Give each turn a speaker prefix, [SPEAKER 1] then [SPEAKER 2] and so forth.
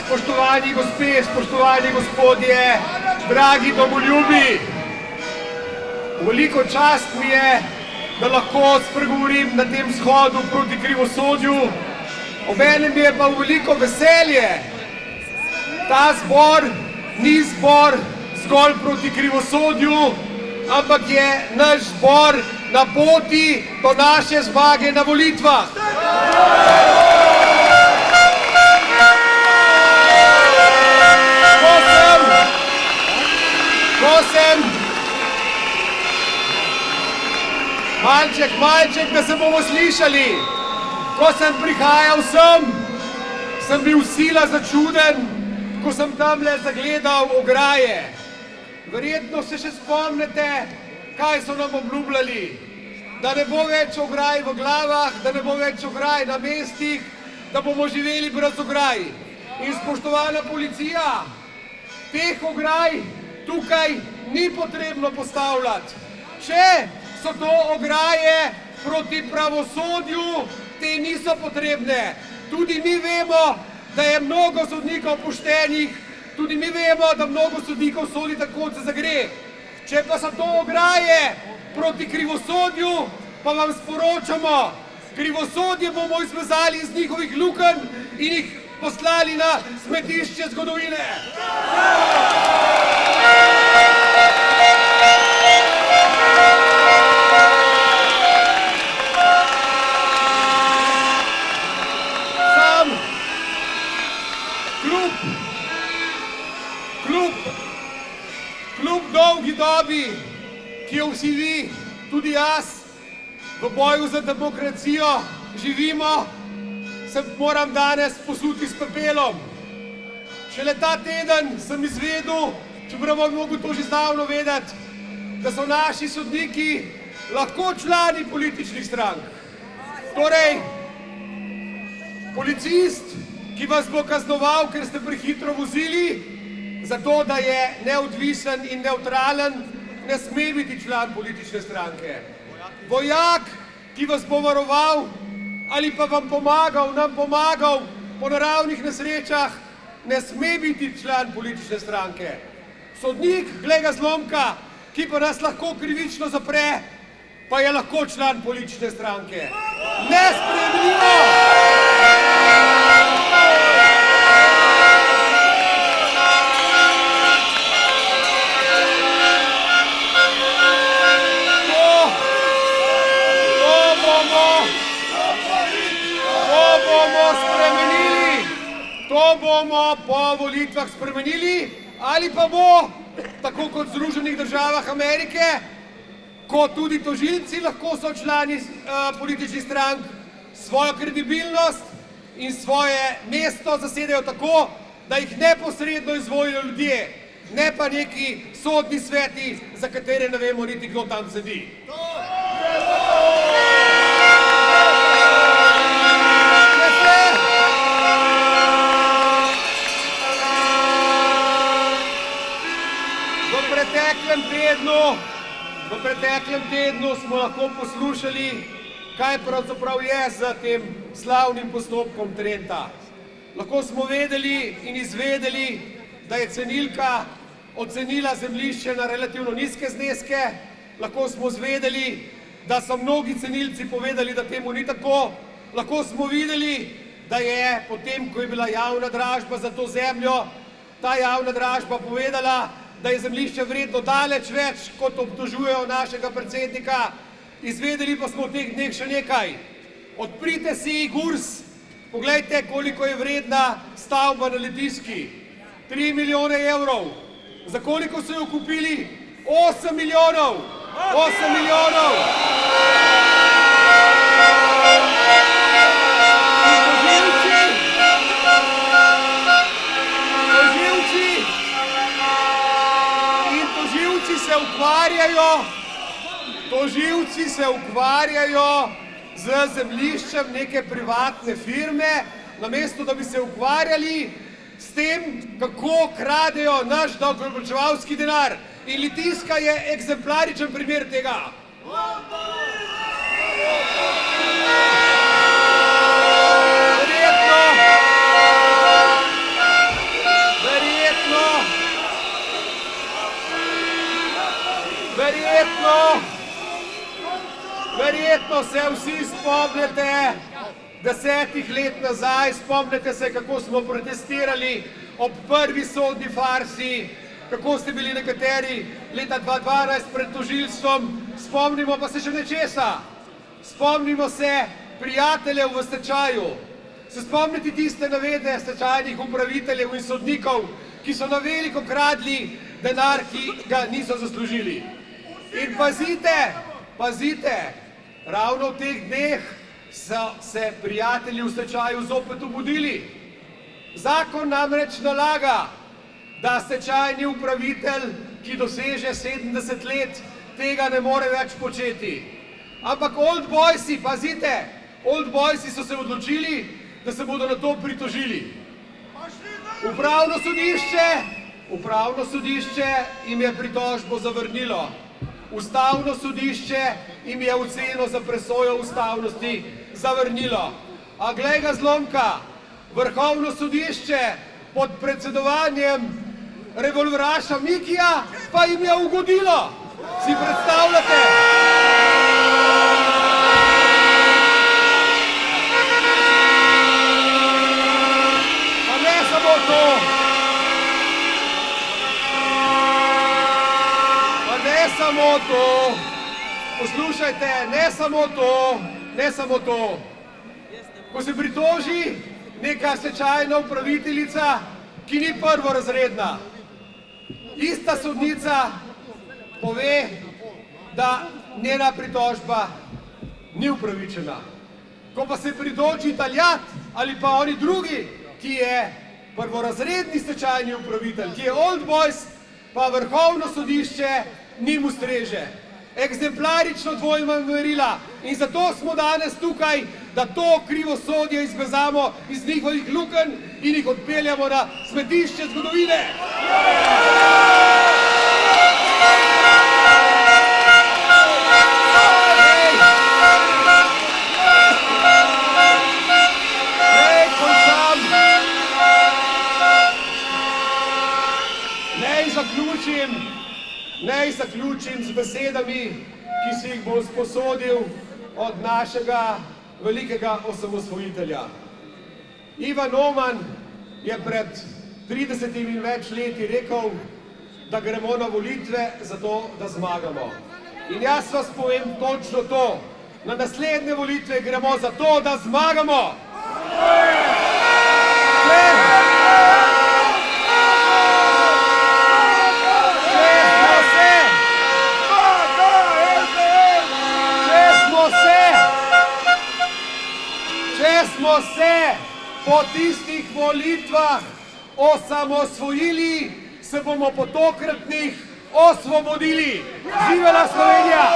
[SPEAKER 1] Spoštovani gospe, spoštovani gospodje, dragi domoljubi, veliko čast mi je, da lahko spregovorim na tem shodu proti krivosodju, obenem je pa veliko veselje. Ta zbor ni zbor zgolj proti krivosodju, ampak je naš zbor na poti do naše zmage na volitvah. Malček, da se bomo slišali. Ko sem prihajal sem bil sila začuden, ko sem tamle zagledal ograje. Verjetno se še spomnite, kaj so nam obljubljali. Da ne bo več ograj v glavah, da ne bo več ograj na mestih, da bomo živeli brez ograj. In spoštovana policija, teh ograj tukaj ni potrebno postavljati. Če so to ograje proti pravosodju, te niso potrebne. Tudi mi vemo, da je mnogo sodnikov poštenih, tudi mi vemo, da mnogo sodnikov sodi tako, kot se zagre. Če pa so to ograje proti krivosodju, pa vam sporočamo, krivosodje bomo izvezali iz njihovih lukenj in jih poslali na smetišče zgodovine. Kljub dolgi dobi, ki jo vsi vi, tudi jaz, v boju za demokracijo živimo, se moram danes posuti s pepelom. Šele ta teden sem izvedel, čeprav bi mogel to že zdavno vedeti, da so naši sodniki lahko člani političnih strank. Torej, policist, ki vas bo kaznoval, ker ste prehitro vozili, zato, da je neodvisen in nevtralen, ne sme biti član politične stranke. Vojak, ki vas bo varoval ali pa vam pomagal, nam pomagal po naravnih nesrečah, ne sme biti član politične stranke. Sodnik, glej ga zlomka, ki pa nas lahko krivično zapre, pa je lahko član politične stranke. Nesprejemljivo! To bomo po volitvah spremenili, ali pa bo, tako kot v Združenih državah Amerike, ko tudi tožilci lahko so člani političnih strank, svojo kredibilnost in svoje mesto zasedajo tako, da jih neposredno izvolijo ljudje, ne pa neki sodni sveti, za katere ne vemo niti, kdo tam sedi. V preteklem tednu smo lahko poslušali, kaj pravzaprav je za tem slavnim postopkom Trenta. Lahko smo vedeli in izvedeli, da je cenilka ocenila zemljišče na relativno nizke zneske. Lahko smo zvedeli, da so mnogi cenilci povedali, da temu ni tako. Lahko smo videli, da je potem, ko je bila javna dražba za to zemljo, ta javna dražba povedala, da je zemljišče vredno daleč več, kot obtožujejo našega predsednika. Izvedeli pa smo v teh dneh še nekaj. Odprite si Gurs, poglejte, koliko je vredna stavba na Litijski. 3 milijone evrov. Za koliko so jo kupili? 8 milijonov. 8 milijonov. Tožilci se ukvarjajo z zemljiščem neke privatne firme, namesto da bi se ukvarjali s tem, kako kradejo naš davkoplačevalski denar. In Litijska je eksemplaričen primer tega. Verjetno Verjetno se vsi spomnite 10 let nazaj, spomnite se, kako smo protestirali ob prvi sodni farsi, kako ste bili nekateri leta 2012 pred tožilstvom, spomnimo pa se še nečesa. Spomnimo se prijateljev v stečaju. Se spomnite tiste navedbe stečajnih upraviteljev in sodnikov, ki so na veliko kradli denar, ki ga niso zaslužili. In pazite, ravno v teh dneh so se prijatelji v stečaju zopet obudili. Zakon namreč nalaga, da stečajni upravitelj, ki doseže 70 let, tega ne more več početi. Ampak old boysi, pazite, old boysi so se odločili, da se bodo na to pritožili. Upravno sodišče jim je pritožbo zavrnilo. Ustavno sodišče jim je oceno za presojo ustavnosti zavrnilo. A glej ga zlomka, Vrhovno sodišče pod predsedovanjem revolveraša Mikija pa jim je ugodilo. Si predstavljate? Pa ne samo to. Poslušajte, ne samo to. Ko se pritoži neka stečajna upraviteljica, ki ni prvorazredna, ista sodnica pove, da njena pritožba ni upravičena. Ko pa se pritoži Taljat ali pa oni drugi, ki je prvorazredni stečajni upravitelj, ki je old boys, pa Vrhovno sodišče njim ustreže. Eksemplarično dvojna merila. In zato smo danes tukaj, da to krivosodje izbezamo iz njihovih lukenj in jih odpeljamo na smetišče zgodovine. Naj zaključim z besedami, ki si jih bom sposodil od našega velikega osamosvojitelja. Ivan Oman je pred 30 in več leti rekel, da gremo na volitve zato, da zmagamo. In jaz vas povem točno to. Na naslednje volitve gremo zato, da zmagamo. Smo se po tistih volitvah osamosvojili, se bomo po tokratnih osvobodili. Živela Slovenija!